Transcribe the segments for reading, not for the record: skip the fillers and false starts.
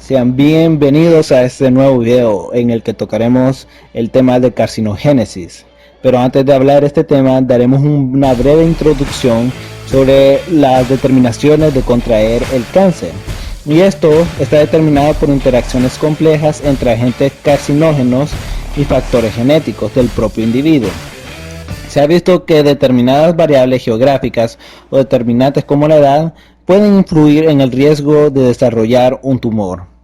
Sean bienvenidos a este nuevo video en el que tocaremos el tema de carcinogénesis. Pero antes de hablar de este tema, daremos una breve introducción sobre las determinaciones de contraer el cáncer. Y esto está determinado por interacciones complejas entre agentes carcinógenos y factores genéticos del propio individuo. Se ha visto que determinadas variables geográficas o determinantes como la edad pueden influir en el riesgo de desarrollar un tumor.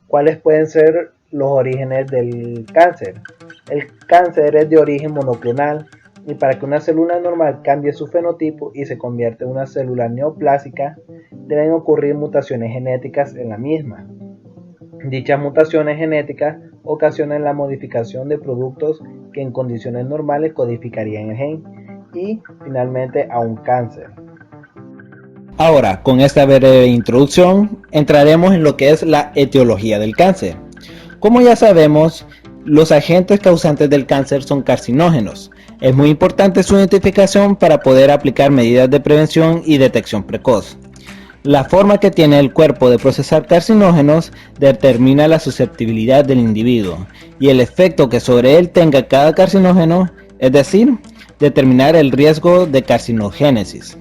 ¿Cuáles pueden ser los orígenes del cáncer? El cáncer es de origen monoclonal y para que una célula normal cambie su fenotipo y se convierta en una célula neoplásica, deben ocurrir mutaciones genéticas en la misma. Dichas mutaciones genéticas ocasionan la modificación de productos que en condiciones normales codificarían el gen y finalmente a un cáncer. Ahora, con esta breve introducción, entraremos en lo que es la etiología del cáncer. Como ya sabemos, los agentes causantes del cáncer son carcinógenos. Es muy importante su identificación para poder aplicar medidas de prevención y detección precoz. La forma que tiene el cuerpo de procesar carcinógenos determina la susceptibilidad del individuo y el efecto que sobre él tenga cada carcinógeno, es decir, determinar el riesgo de carcinogénesis.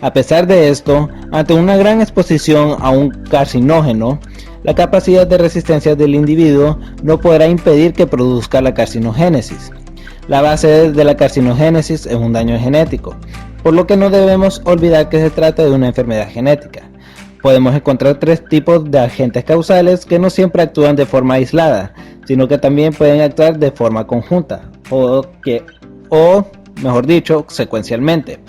A pesar de esto, ante una gran exposición a un carcinógeno, la capacidad de resistencia del individuo no podrá impedir que produzca la carcinogénesis. La base de la carcinogénesis es un daño genético, por lo que no debemos olvidar que se trata de una enfermedad genética. Podemos encontrar tres tipos de agentes causales que no siempre actúan de forma aislada, sino que también pueden actuar de forma conjunta, o mejor dicho, secuencialmente.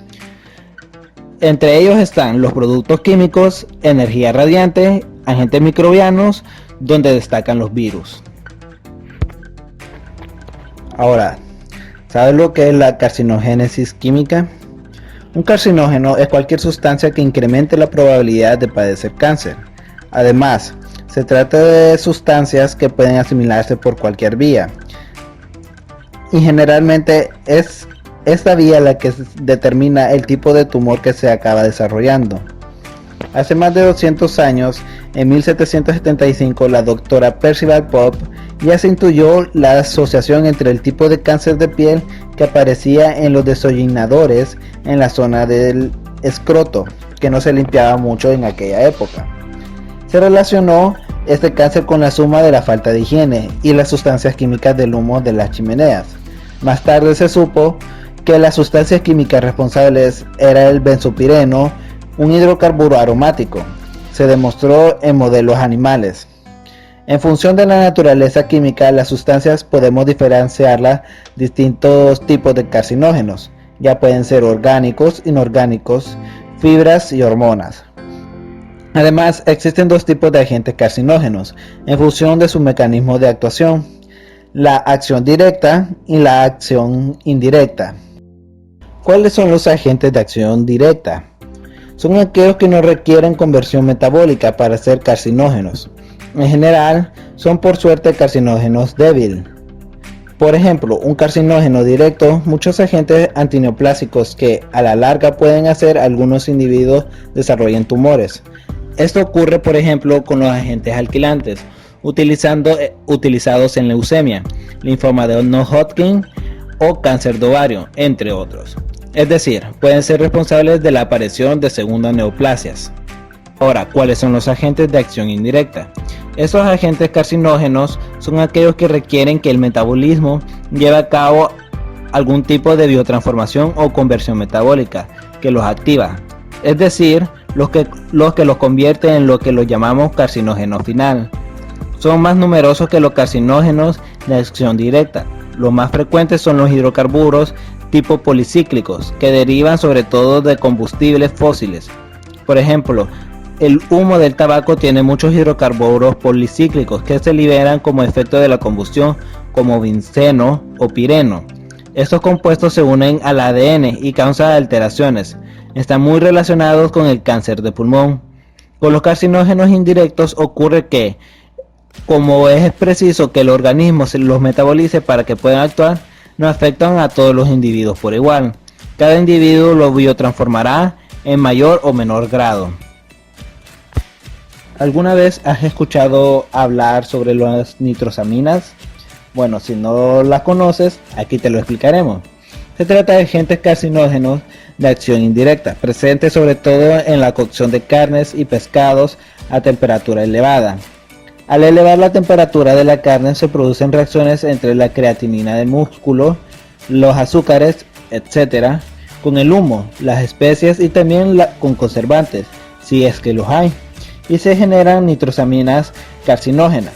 Entre ellos están los productos químicos, energía radiante, agentes microbianos, donde destacan los virus. Ahora, ¿sabes lo que es la carcinogénesis química? Un carcinógeno es cualquier sustancia que incremente la probabilidad de padecer cáncer. Además, se trata de sustancias que pueden asimilarse por cualquier vía. Y generalmente es esta vía la que determina el tipo de tumor que se acaba desarrollando. Hace más de 200 años, en 1775, la doctora Percival Pope ya se intuyó la asociación entre el tipo de cáncer de piel que aparecía en los desollinadores en la zona del escroto, que no se limpiaba mucho en aquella época. Se relacionó este cáncer con la suma de la falta de higiene y las sustancias químicas del humo de las chimeneas. Más tarde se supo que las sustancias químicas responsables era el benzopireno, un hidrocarburo aromático. Se demostró en modelos animales. En función de la naturaleza química, las sustancias podemos diferenciarlas distintos tipos de carcinógenos. Ya pueden ser orgánicos, inorgánicos, fibras y hormonas. Además, existen dos tipos de agentes carcinógenos en función de su mecanismo de actuación: la acción directa y la acción indirecta. ¿Cuáles son los agentes de acción directa? Son aquellos que no requieren conversión metabólica para ser carcinógenos. En general, son por suerte carcinógenos débiles. Por ejemplo, un carcinógeno directo, muchos agentes antineoplásicos que a la larga pueden hacer algunos individuos desarrollen tumores. Esto ocurre, por ejemplo, con los agentes alquilantes, utilizados en leucemia, linfoma de no-Hodgkin o cáncer de ovario, entre otros. Es decir, pueden ser responsables de la aparición de segundas neoplasias. Ahora, ¿cuáles son los agentes de acción indirecta? Estos agentes carcinógenos son aquellos que requieren que el metabolismo lleve a cabo algún tipo de biotransformación o conversión metabólica que los activa, es decir, los que los convierte en lo que los llamamos carcinógeno final. Son más numerosos que los carcinógenos de acción directa. Los más frecuentes son los hidrocarburos tipo policíclicos, que derivan sobre todo de combustibles fósiles. Por ejemplo, el humo del tabaco tiene muchos hidrocarburos policíclicos que se liberan como efecto de la combustión, como benceno o pireno. Estos compuestos se unen al ADN y causan alteraciones. Están muy relacionados con el cáncer de pulmón. Con los carcinógenos indirectos ocurre que, como es preciso que el organismo los metabolice para que puedan actuar, no afectan a todos los individuos por igual. Cada individuo lo biotransformará en mayor o menor grado. ¿Alguna vez has escuchado hablar sobre las nitrosaminas? Bueno, si no las conoces, aquí te lo explicaremos. Se trata de agentes carcinógenos de acción indirecta, presentes sobre todo en la cocción de carnes y pescados a temperatura elevada. Al elevar la temperatura de la carne se producen reacciones entre la creatinina del músculo, los azúcares, etc., con el humo, las especias y también con conservantes, si es que los hay, y se generan nitrosaminas carcinógenas.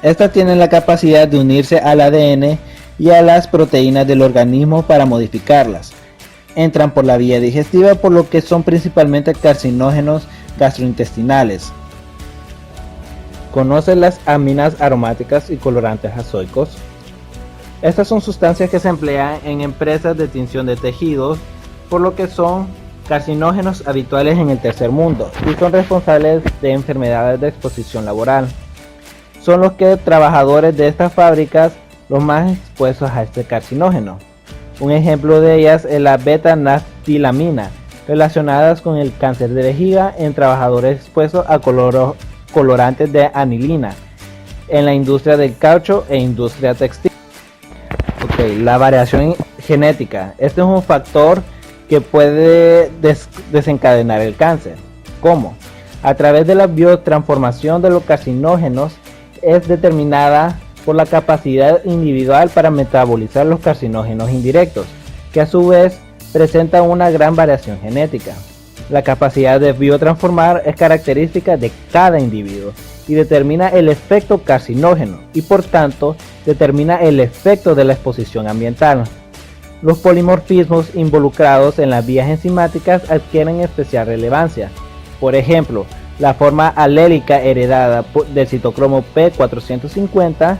Estas tienen la capacidad de unirse al ADN y a las proteínas del organismo para modificarlas. Entran por la vía digestiva, por lo que son principalmente carcinógenos gastrointestinales. ¿Conoces las aminas aromáticas y colorantes azoicos? Estas son sustancias que se emplean en empresas de tinción de tejidos, por lo que son carcinógenos habituales en el tercer mundo y son responsables de enfermedades de exposición laboral. Son los trabajadores de estas fábricas los más expuestos a este carcinógeno. Un ejemplo de ellas es la beta-naftilamina, relacionadas con el cáncer de vejiga en trabajadores expuestos a colorantes de anilina en la industria del caucho e industria textil. La variación genética. Este es un factor que puede desencadenar el cáncer. ¿Cómo? A través de la biotransformación de los carcinógenos es determinada por la capacidad individual para metabolizar los carcinógenos indirectos, que a su vez presentan una gran variación genética. La capacidad de biotransformar es característica de cada individuo y determina el efecto carcinógeno y por tanto determina el efecto de la exposición ambiental. Los polimorfismos involucrados en las vías enzimáticas adquieren especial relevancia. Por ejemplo, la forma alélica heredada del citocromo P450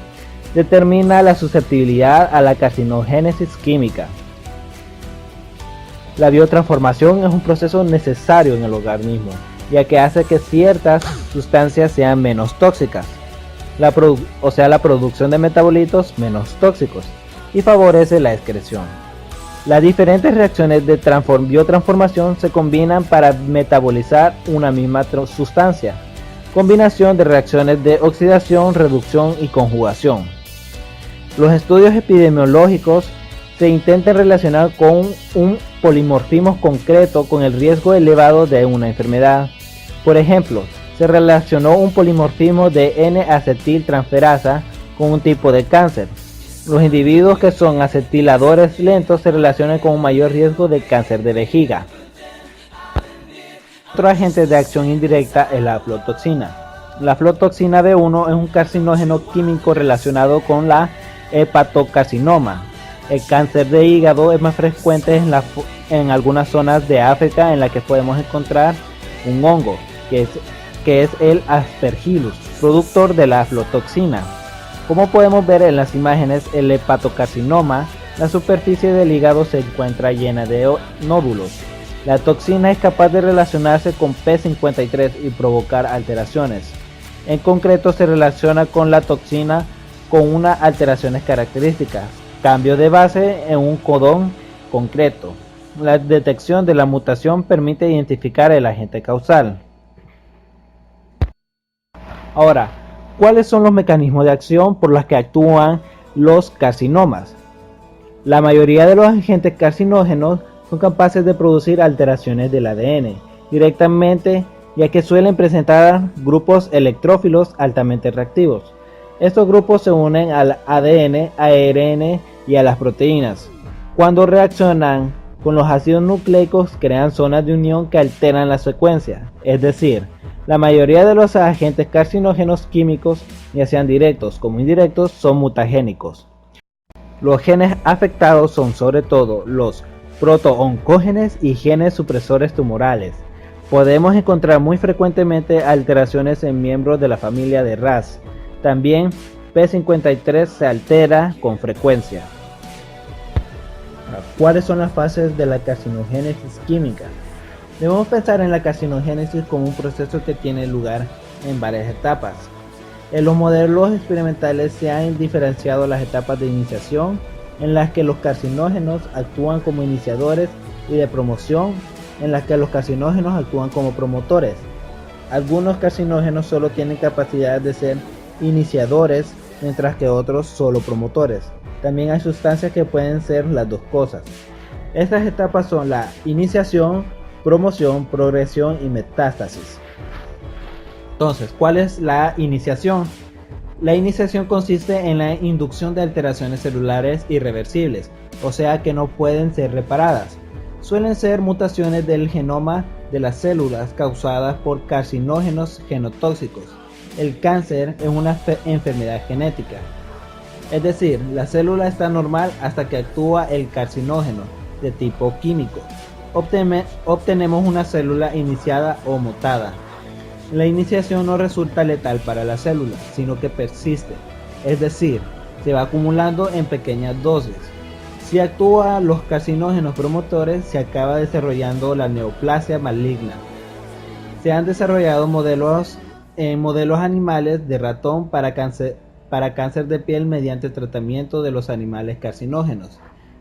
determina la susceptibilidad a la carcinogénesis química. La biotransformación es un proceso necesario en el organismo, ya que hace que ciertas sustancias sean menos tóxicas, la producción de metabolitos menos tóxicos, y favorece la excreción. Las diferentes reacciones de biotransformación se combinan para metabolizar una misma sustancia, combinación de reacciones de oxidación, reducción y conjugación. Los estudios epidemiológicos se intentan relacionar con un polimorfismo concreto con el riesgo elevado de una enfermedad. Por ejemplo, se relacionó un polimorfismo de N-acetiltransferasa con un tipo de cáncer. Los individuos que son acetiladores lentos se relacionan con un mayor riesgo de cáncer de vejiga. Otro agente de acción indirecta es la aflotoxina. La aflotoxina B1 es un carcinógeno químico relacionado con la hepatocarcinoma. El cáncer de hígado es más frecuente en algunas zonas de África en las que podemos encontrar un hongo, que es el Aspergillus, productor de la aflotoxina. Como podemos ver en las imágenes, el hepatocarcinoma, la superficie del hígado se encuentra llena de nódulos. La toxina es capaz de relacionarse con P53 y provocar alteraciones. En concreto, se relaciona con la toxina con unas alteraciones características, cambio de base en un codón concreto. La detección de la mutación permite identificar el agente causal. Ahora, ¿cuáles son los mecanismos de acción por los que actúan los carcinomas? La mayoría de los agentes carcinógenos son capaces de producir alteraciones del ADN directamente, ya que suelen presentar grupos electrófilos altamente reactivos. Estos grupos se unen al ADN, ARN y a las proteínas. Cuando reaccionan con los ácidos nucleicos, crean zonas de unión que alteran la secuencia, es decir, la mayoría de los agentes carcinógenos químicos, ya sean directos como indirectos, son mutagénicos. Los genes afectados son sobre todo los proto-oncógenes y genes supresores tumorales. Podemos encontrar muy frecuentemente alteraciones en miembros de la familia de RAS. También P53 se altera con frecuencia. ¿Cuáles son las fases de la carcinogénesis química? Debemos pensar en la carcinogénesis como un proceso que tiene lugar en varias etapas. En los modelos experimentales se han diferenciado las etapas de iniciación, en las que los carcinógenos actúan como iniciadores, y de promoción, en las que los carcinógenos actúan como promotores. Algunos carcinógenos solo tienen capacidad de ser iniciadores, mientras que otros solo promotores. También hay sustancias que pueden ser las dos cosas. Estas etapas son la iniciación, promoción, progresión y metástasis. Entonces, ¿cuál es la iniciación? La iniciación consiste en la inducción de alteraciones celulares irreversibles, o sea que no pueden ser reparadas. Suelen ser mutaciones del genoma de las células causadas por carcinógenos genotóxicos. El cáncer es una enfermedad genética. Es decir, la célula está normal hasta que actúa el carcinógeno de tipo químico. Obtenemos una célula iniciada o mutada. La iniciación no resulta letal para la célula, sino que persiste, es decir, se va acumulando en pequeñas dosis. Si actúan los carcinógenos promotores, se acaba desarrollando la neoplasia maligna. Se han desarrollado modelos animales de ratón para cáncer de piel mediante tratamiento de los animales carcinógenos.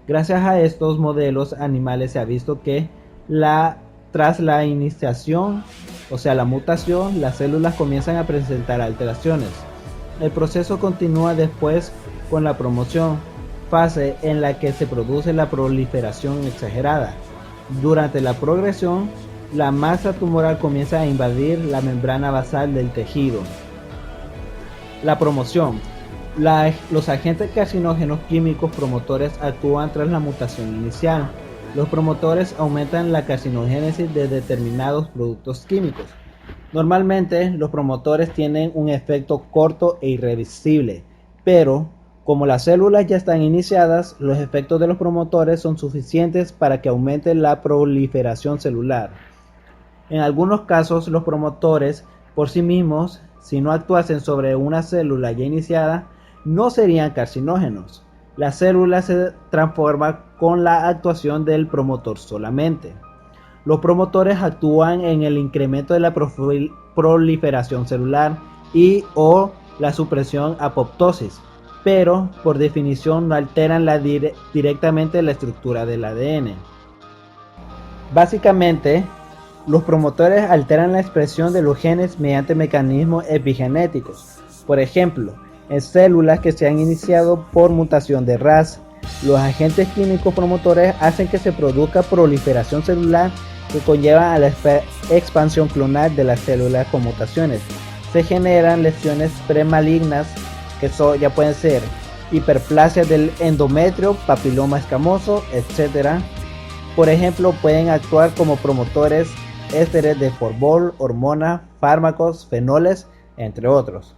Gracias a estos modelos animales se ha visto que tras la iniciación, o sea la mutación, las células comienzan a presentar alteraciones. El proceso continúa después con la promoción, fase en la que se produce la proliferación exagerada. Durante la progresión, la masa tumoral comienza a invadir la membrana basal del tejido. La promoción. Los agentes carcinógenos químicos promotores actúan tras la mutación inicial. Los promotores aumentan la carcinogénesis de determinados productos químicos. Normalmente, los promotores tienen un efecto corto e irreversible, pero como las células ya están iniciadas, los efectos de los promotores son suficientes para que aumente la proliferación celular. En algunos casos, los promotores por sí mismos, si no actuasen sobre una célula ya iniciada, no serían carcinógenos. La célula se transforma con la actuación del promotor solamente. Los promotores actúan en el incremento de la proliferación celular y o la supresión apoptosis, pero por definición no alteran directamente la estructura del ADN. Básicamente, los promotores alteran la expresión de los genes mediante mecanismos epigenéticos. Por ejemplo, en células que se han iniciado por mutación de RAS, los agentes químicos promotores hacen que se produzca proliferación celular que conlleva a la expansión clonal de las células con mutaciones. Se generan lesiones premalignas que ya pueden ser hiperplasia del endometrio, papiloma escamoso, etc. Por ejemplo, pueden actuar como promotores ésteres de Forbol, hormonas, fármacos, fenoles, entre otros.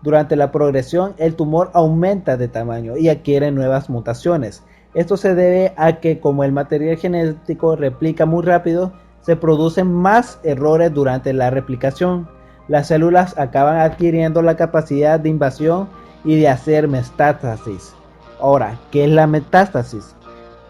Durante la progresión, el tumor aumenta de tamaño y adquiere nuevas mutaciones. Esto se debe a que como el material genético replica muy rápido, se producen más errores durante la replicación. Las células acaban adquiriendo la capacidad de invasión y de hacer metástasis. Ahora, ¿qué es la metástasis?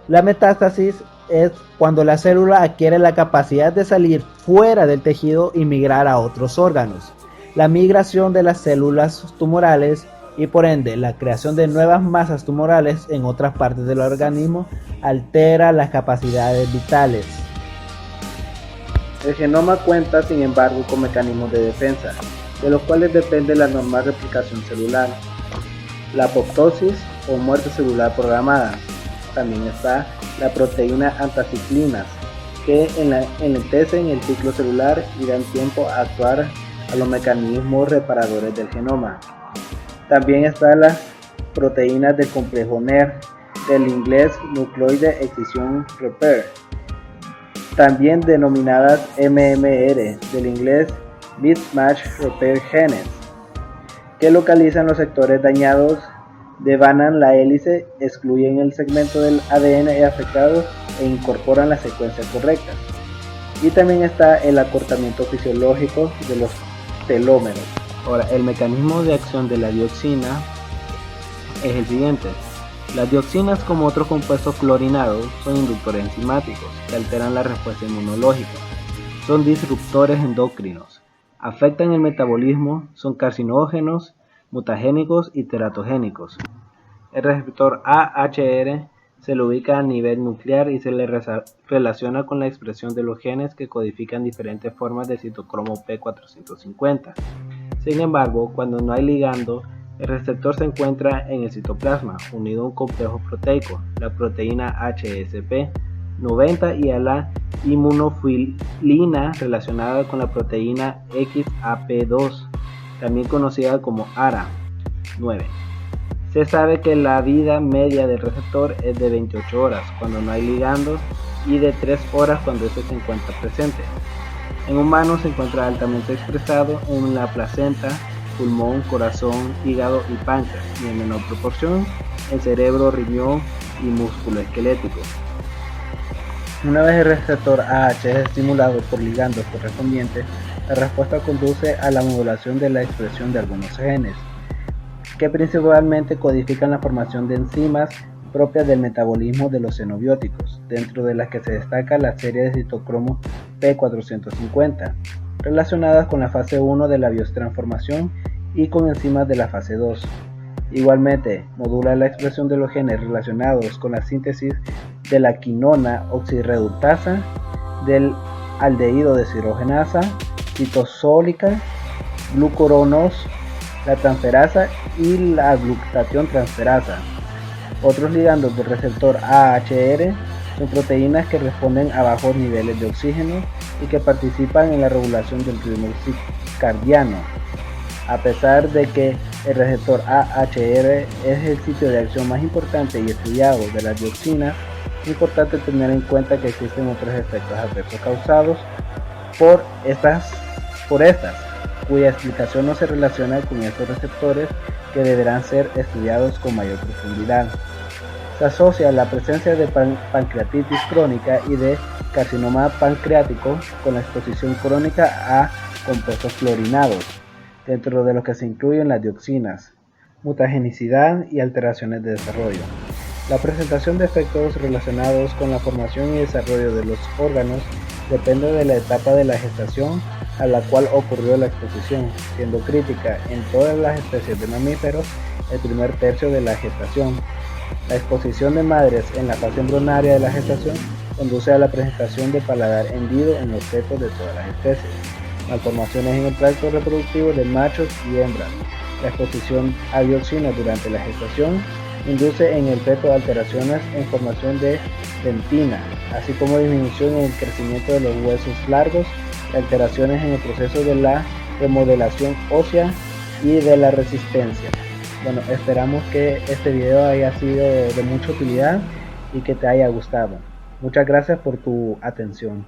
La metástasis es cuando la célula adquiere la capacidad de salir fuera del tejido y migrar a otros órganos. La migración de las células tumorales y por ende la creación de nuevas masas tumorales en otras partes del organismo altera las capacidades vitales. El genoma cuenta, sin embargo, con mecanismos de defensa, de los cuales depende la normal replicación celular, la apoptosis o muerte celular programada. También está la proteína anticiclinas, que enlentecen el ciclo celular y dan tiempo a actuar a los mecanismos reparadores del genoma. También están las proteínas del complejo NER, del inglés Nucleotide Excision Repair, también denominadas MMR, del inglés Mismatch Repair Genes, que localizan los sectores dañados, devanan la hélice, excluyen el segmento del ADN afectado e incorporan las secuencias correctas. Y también está el acortamiento fisiológico de los telómeros. Ahora, el mecanismo de acción de la dioxina es el siguiente. Las dioxinas, como otros compuestos clorinados, son inductores enzimáticos que alteran la respuesta inmunológica. Son disruptores endocrinos, afectan el metabolismo, son carcinógenos, mutagénicos y teratogénicos. El receptor AHR Se le ubica a nivel nuclear y se le relaciona con la expresión de los genes que codifican diferentes formas de citocromo P450. Sin embargo, cuando no hay ligando, el receptor se encuentra en el citoplasma, unido a un complejo proteico, la proteína HSP90 y a la inmunofilina relacionada con la proteína XAP2, también conocida como ARA9. Se sabe que la vida media del receptor es de 28 horas cuando no hay ligandos y de 3 horas cuando este se encuentra presente. En humanos se encuentra altamente expresado en la placenta, pulmón, corazón, hígado y páncreas, y en menor proporción en cerebro, riñón y músculo esquelético. Una vez el receptor AH es estimulado por ligandos correspondientes, la respuesta conduce a la modulación de la expresión de algunos genes, que principalmente codifican la formación de enzimas propias del metabolismo de los xenobióticos, dentro de las que se destaca la serie de citocromo P450, relacionadas con la fase 1 de la biotransformación y con enzimas de la fase 2. Igualmente, modula la expresión de los genes relacionados con la síntesis de la quinona oxirreductasa, del aldehído deshidrogenasa, citosólica, glucuronos, la transferasa y la glutatión transferasa. Otros ligandos del receptor AHR son proteínas que responden a bajos niveles de oxígeno y que participan en la regulación del ritmo circadiano. A pesar de que el receptor AHR es el sitio de acción más importante y estudiado de las dioxinas, es importante tener en cuenta que existen otros efectos adversos causados por estas, cuya explicación no se relaciona con estos receptores, que deberán ser estudiados con mayor profundidad. Se asocia la presencia de pancreatitis crónica y de carcinoma pancreático con la exposición crónica a compuestos fluorinados, dentro de los que se incluyen las dioxinas, mutagenicidad y alteraciones de desarrollo. La presentación de efectos relacionados con la formación y desarrollo de los órganos depende de la etapa de la gestación a la cual ocurrió la exposición, siendo crítica en todas las especies de mamíferos el primer tercio de la gestación. La exposición de madres en la fase embrionaria de la gestación conduce a la presentación de paladar hendido en los fetos de todas las especies, malformaciones en el tracto reproductivo de machos y hembras. La exposición a dioxinas durante la gestación induce en el feto alteraciones en formación de dentina, así como disminución en el crecimiento de los huesos largos y alteraciones en el proceso de la remodelación ósea y de la resistencia. Bueno, esperamos que este video haya sido de mucha utilidad y que te haya gustado. Muchas gracias por tu atención.